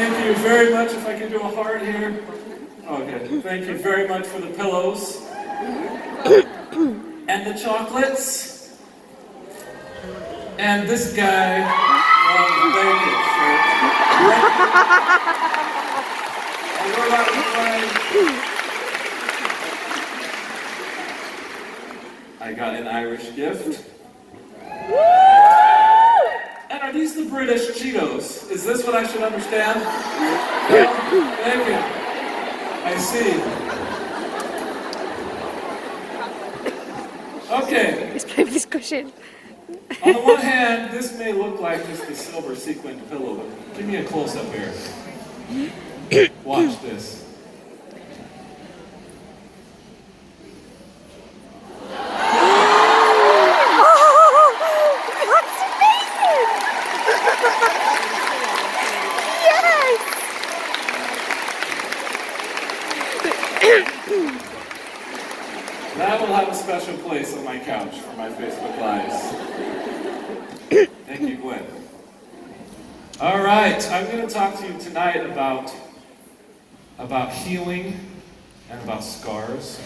Thank you very much. If I can do a heart here. Okay. Thank you very much for the pillows. And the chocolates. And this guy. Thank you. And we're about to play. I got an Irish gift. And are these the British Cheetos? Is this what I should understand? Well, thank you. I see. Okay. Let's play with this cushion. On the one hand, this may look like just a silver sequined pillow, but give me a close-up here. Watch this. That will have a special place on my couch for my Facebook Lives. Thank you, Gwen. All right, I'm going to talk to you tonight about healing and about scars.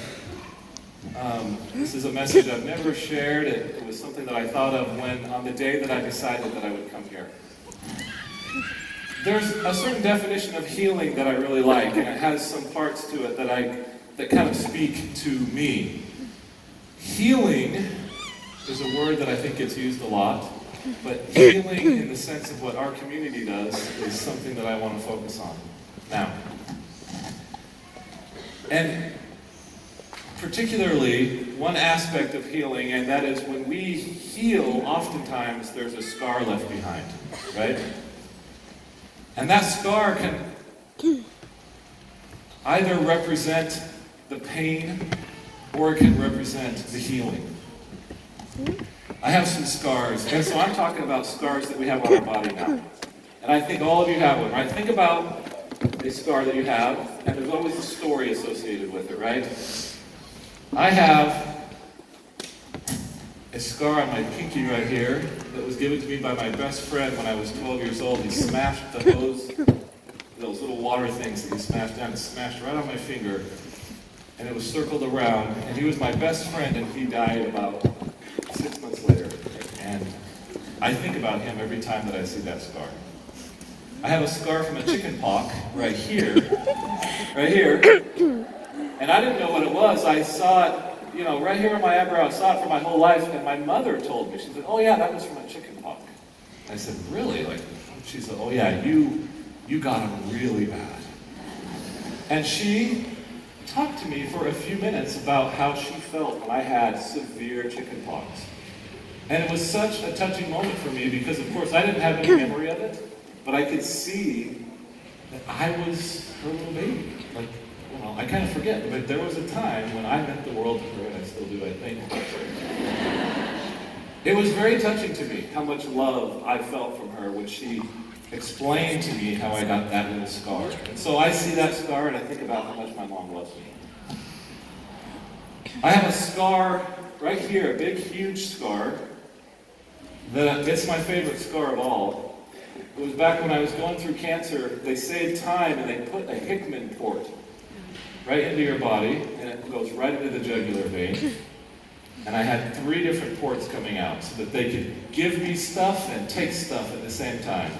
This is a message I've never shared. It was something that I thought of on the day that I decided that I would come here. There's a certain definition of healing that I really like, and it has some parts to it that kind of speak to me. Healing is a word that I think gets used a lot, but healing in the sense of what our community does is something that I want to focus on now. And particularly one aspect of healing, and that is when we heal, oftentimes there's a scar left behind, right? And that scar can either represent the pain or it can represent the healing. I have some scars, and so I'm talking about scars that we have on our body now. And I think all of you have one, right? Think about a scar that you have, and there's always a story associated with it, right? I have a scar on my pinky right here that was given to me by my best friend when I was 12 years old. He smashed the hose, those little water things that he smashed down, and smashed right on my finger. And it was circled around, and he was my best friend, and he died about 6 months later. And I think about him every time that I see that scar. I have a scar from a chicken pox right here, and I didn't know what it was. I saw it, right here on my eyebrow. I saw it for my whole life, and my mother told me. She said, "Oh yeah, that was from a chicken pox." I said, "Really?" She said, "Oh yeah, you got them really bad." And she talked to me for a few minutes about how she felt when I had severe chicken pox. And it was such a touching moment for me because, of course, I didn't have any memory of it, but I could see that I was her little baby. I kind of forget, but there was a time when I meant the world to her, and I still do, I think. It was very touching to me how much love I felt from her when she explained to me how I got that little scar. And so I see that scar and I think about how much my mom loves me. I have a scar right here, a big, huge scar. It's my favorite scar of all. It was back when I was going through cancer. They saved time and they put a Hickman port right into your body, and it goes right into the jugular vein. And I had 3 different ports coming out so that they could give me stuff and take stuff at the same time.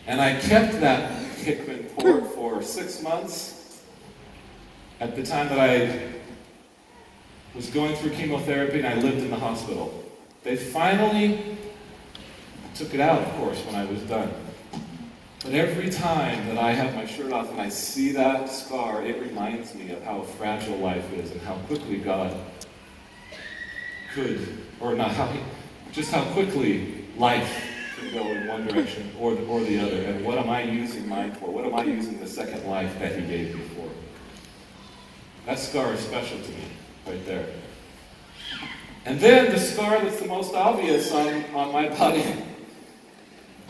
And I kept that Hickman port for 6 months. At the time that I was going through chemotherapy and I lived in the hospital. They finally took it out, of course, when I was done. But every time that I have my shirt off and I see that scar, it reminds me of how fragile life is and how quickly God could, or not, just how quickly life can go in one direction or the other. And what am I using mine for? What am I using the second life that He gave me for? That scar is special to me, right there. And then the scar that's the most obvious on my body.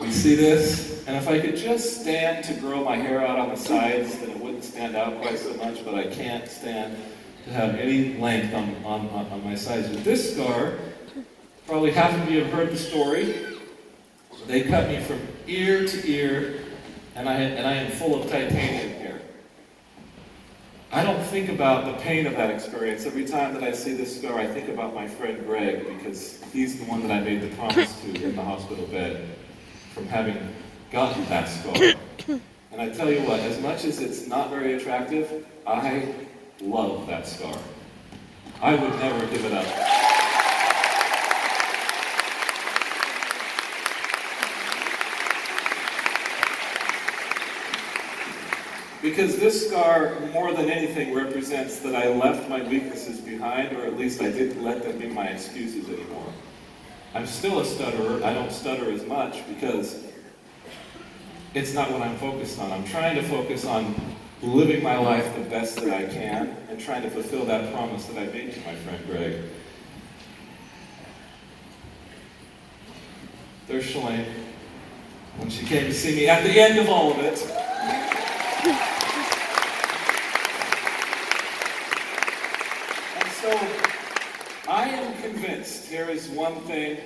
You see this? And if I could just stand to grow my hair out on the sides, then it wouldn't stand out quite so much, but I can't stand to have any length on my sides. With this scar, probably half of you have heard the story. They cut me from ear to ear and I am full of titanium here. I don't think about the pain of that experience. Every time that I see this scar, I think about my friend Greg, because he's the one that I made the promise to in the hospital bed from having gotten that scar. And I tell you what, as much as it's not very attractive, I love that scar. I would never give it up. Because this scar, more than anything, represents that I left my weaknesses behind, or at least I didn't let them be my excuses anymore. I'm still a stutterer. I don't stutter as much because it's not what I'm focused on. I'm trying to focus on living my life the best that I can and trying to fulfill that promise that I made to my friend Greg. There's Shalane, when she came to see me at the end of all of it. And so, I am convinced, here is one thing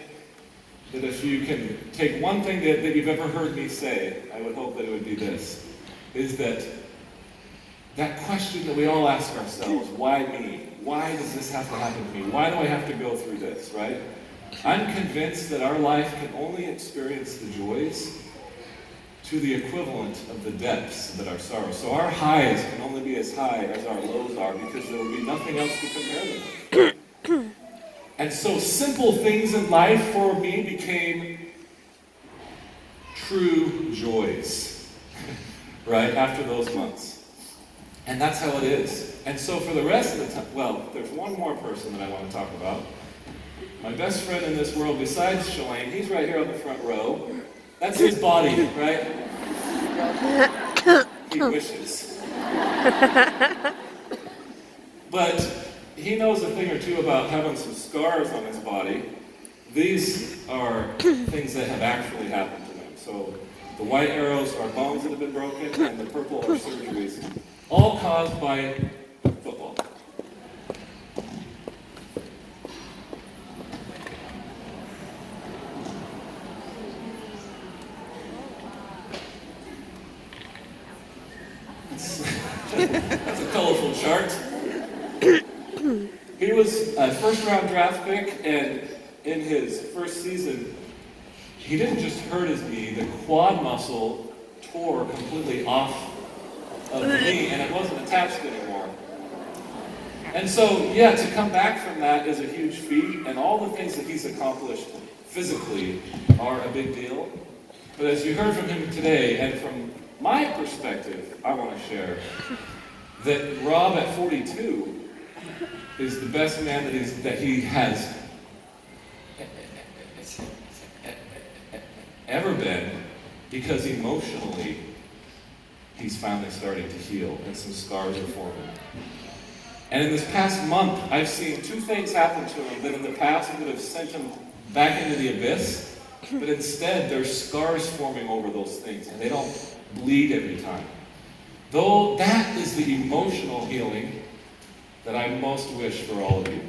that if you can take one thing that you've ever heard me say, I would hope that it would be this, is that question that we all ask ourselves, why me? Why does this have to happen to me? Why do I have to go through this, right? I'm convinced that our life can only experience the joys to the equivalent of the depths that are sorrow. So our highs can only be as high as our lows are because there will be nothing else to compare them with. And so simple things in life for me became true joys, right, after those months. And that's how it is. And so for the rest of the time, well, there's one more person that I want to talk about. My best friend in this world besides Shalane, he's right here on the front row. That's his body, right? He wishes. But he knows a thing or two about having some scars on his body. These are things that have actually happened to him. So the white arrows are bones that have been broken, and the purple are surgeries, all caused by football. That's a colorful chart. He was a first-round draft pick, and in his first season, he didn't just hurt his knee, the quad muscle tore completely off of the knee, and it wasn't attached anymore. And so, yeah, to come back from that is a huge feat, and all the things that he's accomplished physically are a big deal. But as you heard from him today, and from my perspective, I want to share that Rob at 42 is the best man that he has ever been, because emotionally he's finally starting to heal and some scars are forming. And in this past month, I've seen two things happen to him that in the past would have sent him back into the abyss, but instead there's scars forming over those things, and they don't bleed every time. Though that is the emotional healing that I most wish for all of you.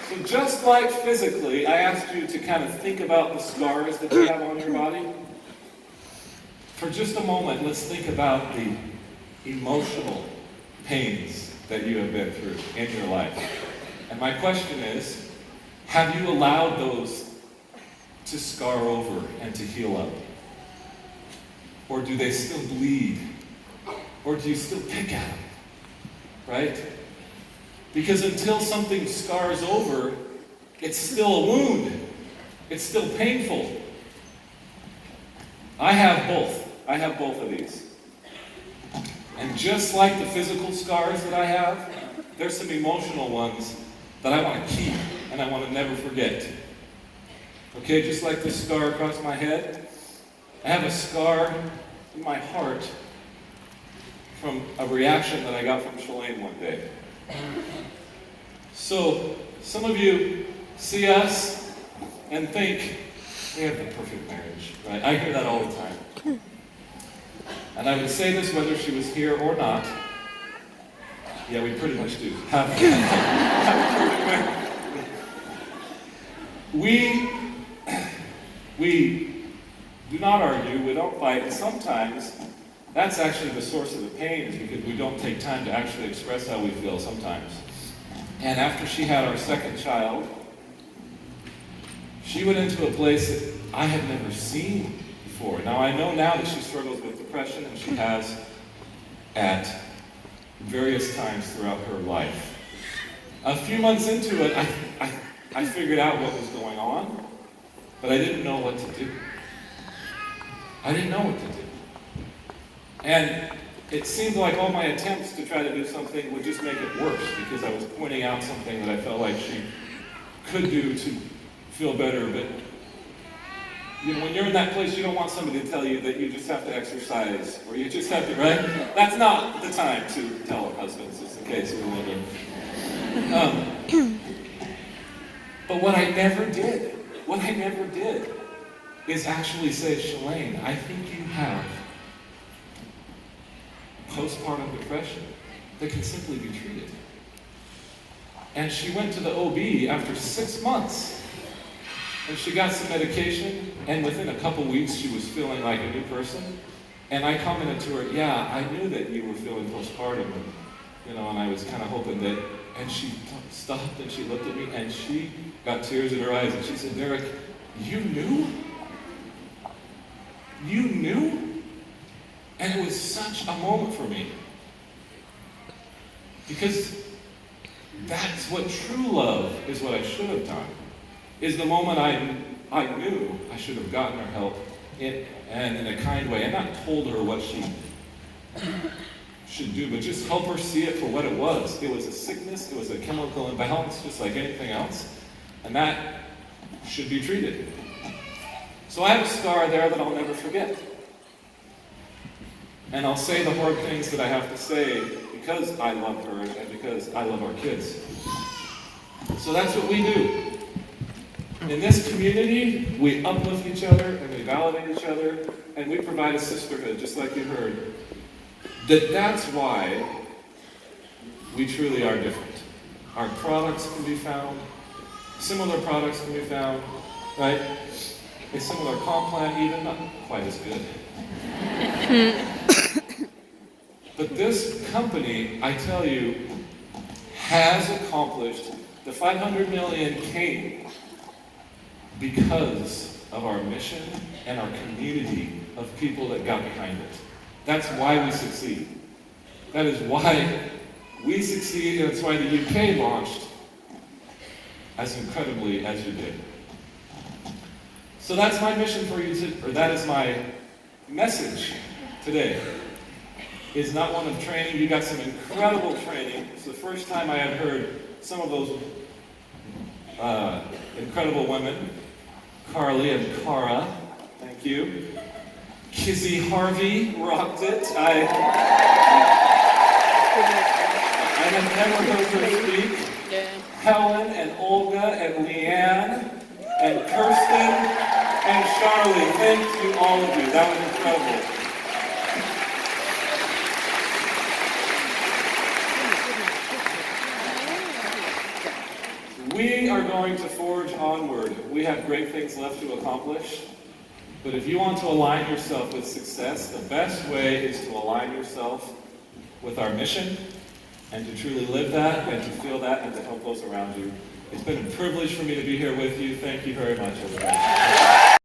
So just like physically, I asked you to kind of think about the scars that you have on your body. For just a moment, let's think about the emotional pains that you have been through in your life. And my question is, have you allowed those to scar over and to heal up? Or do they still bleed? Or do you still pick at them? Right? Because until something scars over, it's still a wound. It's still painful. I have both. I have both of these. And just like the physical scars that I have, there's some emotional ones that I want to keep and I want to never forget. Okay, just like this scar across my head, I have a scar in my heart from a reaction that I got from Shalane one day. So, some of you see us and think, we have the perfect marriage, right? I hear that all the time. And I would say this whether she was here or not. Yeah, we pretty much do. Have a perfect marriage. We do not argue, we don't fight, and sometimes that's actually the source of the pain, is because we don't take time to actually express how we feel sometimes. And after she had our second child, she went into a place that I had never seen before. Now I know now that she struggles with depression, and she has at various times throughout her life. A few months into it, I figured out what was going on, but I didn't know what to do. I didn't know what to do. And it seemed like all my attempts to try to do something would just make it worse, because I was pointing out something that I felt like she could do to feel better. But you know, when you're in that place, you don't want somebody to tell you that you just have to exercise, or you just have to, right? That's not the time to tell our husbands, just in case we're wondering. But what I never did is actually say, Shalane, I think you have postpartum depression that can simply be treated. And she went to the OB after 6 months, and she got some medication, and within a couple weeks she was feeling like a new person. And I commented to her, yeah, I knew that you were feeling postpartum, and I was kind of hoping that, and she stopped and she looked at me and she got tears in her eyes and she said, Derek, you knew? You knew? And it was such a moment for me. Because that's what true love is, what I should have done. Is the moment I knew I should have gotten her help and in a kind way, and not told her what she should do, but just help her see it for what it was. It was a sickness, it was a chemical imbalance, just like anything else, and that should be treated. So I have a scar there that I'll never forget. And I'll say the hard things that I have to say because I love her and because I love our kids. So that's what we do. In this community, we uplift each other and we validate each other and we provide a sisterhood, just like you heard. That's why we truly are different. Our products can be found, similar products can be found, right? A similar comp plan, even not quite as good. But this company, I tell you, has accomplished the 500 million came because of our mission and our community of people that got behind it. That's why we succeed. That is why we succeed, and that's why the UK launched as incredibly as you did. So that's my mission for you, that is my message today. Is not one of training. You got some incredible training. It's the first time I had heard some of those incredible women. Carly and Cara, thank you. Kizzy Harvey rocked it. I have never heard her speak. Yeah. Helen and Olga and Leanne and Kirsten and Charlie, thank you, all of you. That was incredible. We are going to forge onward. We have great things left to accomplish. But if you want to align yourself with success, the best way is to align yourself with our mission and to truly live that and to feel that and to help those around you. It's been a privilege for me to be here with you. Thank you very much, everybody.